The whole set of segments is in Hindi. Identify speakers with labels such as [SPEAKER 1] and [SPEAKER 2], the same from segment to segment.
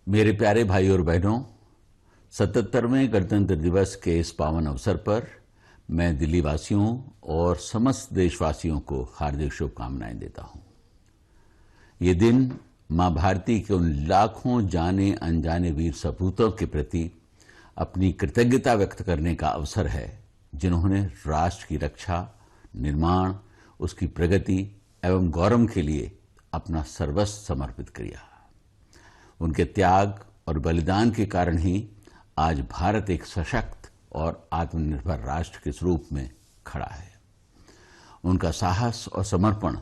[SPEAKER 1] मेरे प्यारे भाई और बहनों, 77वें गणतंत्र दिवस के इस पावन अवसर पर मैं दिल्ली वासियों और समस्त देशवासियों को हार्दिक शुभकामनाएं देता हूं। ये दिन मां भारती के उन लाखों जाने अनजाने वीर सपूतों के प्रति अपनी कृतज्ञता व्यक्त करने का अवसर है, जिन्होंने राष्ट्र की रक्षा, निर्माण, उसकी प्रगति एवं गौरव के लिए अपना सर्वस्व समर्पित किया। उनके त्याग और बलिदान के कारण ही आज भारत एक सशक्त और आत्मनिर्भर राष्ट्र के स्वरूप में खड़ा है। उनका साहस और समर्पण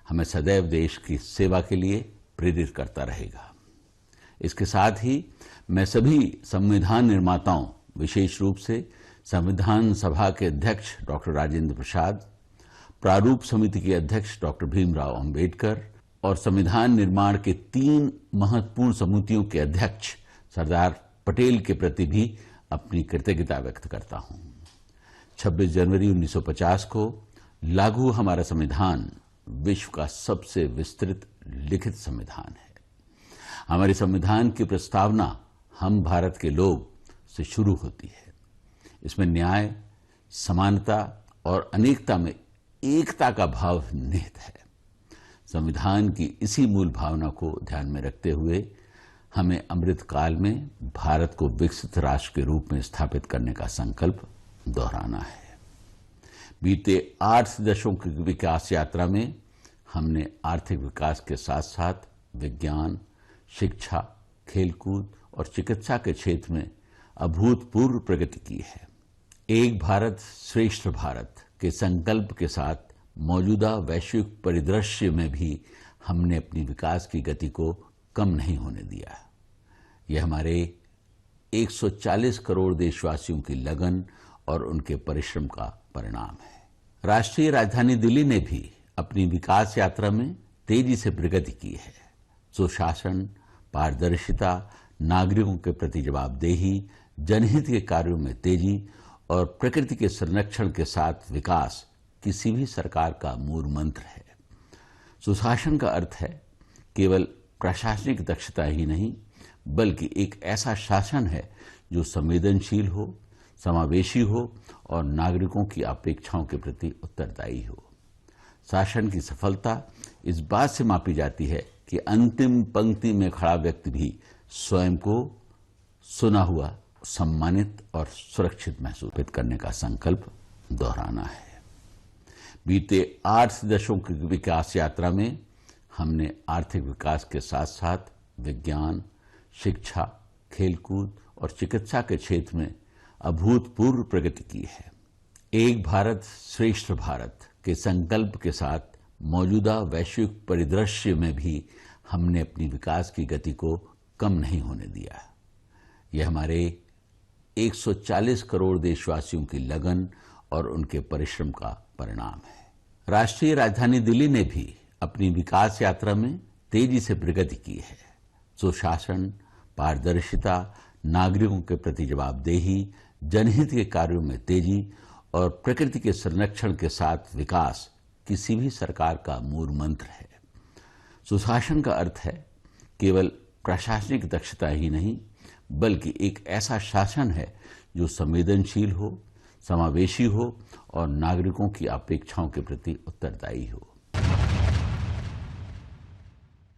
[SPEAKER 1] हमें सदैव देश की सेवा के लिए प्रेरित करता रहेगा। इसके साथ ही मैं सभी संविधान निर्माताओं, विशेष रूप से संविधान सभा के अध्यक्ष डॉक्टर राजेंद्र प्रसाद, प्रारूप समिति के अध्यक्ष डॉक्टर भीमराव अंबेडकर और संविधान निर्माण के 3 महत्वपूर्ण समितियों के अध्यक्ष सरदार पटेल के प्रति भी अपनी कृतज्ञता व्यक्त करता हूं। 26 जनवरी 1950 को लागू हमारा संविधान विश्व का सबसे विस्तृत लिखित संविधान है। हमारे संविधान की प्रस्तावना हम भारत के लोग से शुरू होती है। इसमें न्याय, समानता और अनेकता में एकता का भाव निहित है। संविधान की इसी मूल भावना को ध्यान में रखते हुए हमें अमृत काल में भारत को विकसित राष्ट्र के रूप में स्थापित करने का संकल्प दोहराना है। बीते 8 दशकों की विकास यात्रा में हमने आर्थिक विकास के साथ साथ विज्ञान, शिक्षा, खेलकूद और चिकित्सा के क्षेत्र में अभूतपूर्व प्रगति की है। एक भारत श्रेष्ठ भारत के संकल्प के साथ मौजूदा वैश्विक परिदृश्य में भी हमने अपनी विकास की गति को कम नहीं होने दिया। यह हमारे 140 करोड़ देशवासियों की लगन और उनके परिश्रम का परिणाम है। राष्ट्रीय राजधानी दिल्ली ने भी अपनी विकास यात्रा में तेजी से प्रगति की है। सुशासन, पारदर्शिता, नागरिकों के प्रति जवाबदेही, जनहित के कार्यों में तेजी और प्रकृति के संरक्षण के साथ विकास किसी भी सरकार का मूल मंत्र है। सुशासन का अर्थ है केवल प्रशासनिक दक्षता ही नहीं, बल्कि एक ऐसा शासन है जो संवेदनशील हो, समावेशी हो और नागरिकों की अपेक्षाओं के प्रति उत्तरदायी हो। शासन की सफलता इस बात से मापी जाती है कि अंतिम पंक्ति में खड़ा व्यक्ति भी स्वयं को सुना हुआ, सम्मानित और सुरक्षित महसूस करने का संकल्प दोहराना है। बीते 8 दशकों की विकास यात्रा में हमने आर्थिक विकास के साथ साथ विज्ञान, शिक्षा, खेलकूद और चिकित्सा के क्षेत्र में अभूतपूर्व प्रगति की है। एक भारत श्रेष्ठ भारत के संकल्प के साथ मौजूदा वैश्विक परिदृश्य में भी हमने अपनी विकास की गति को कम नहीं होने दिया। यह हमारे 140 करोड़ देशवासियों की लगन और उनके परिश्रम का परिणाम है। राष्ट्रीय राजधानी दिल्ली ने भी अपनी विकास यात्रा में तेजी से प्रगति की है। सुशासन, पारदर्शिता, नागरिकों के प्रति जवाबदेही, जनहित के कार्यों में तेजी और प्रकृति के संरक्षण के साथ विकास किसी भी सरकार का मूल मंत्र है। सुशासन का अर्थ है केवल प्रशासनिक दक्षता ही नहीं, बल्कि एक ऐसा शासन है जो संवेदनशील हो, समावेशी हो और नागरिकों की अपेक्षाओं के प्रति उत्तरदायी हो।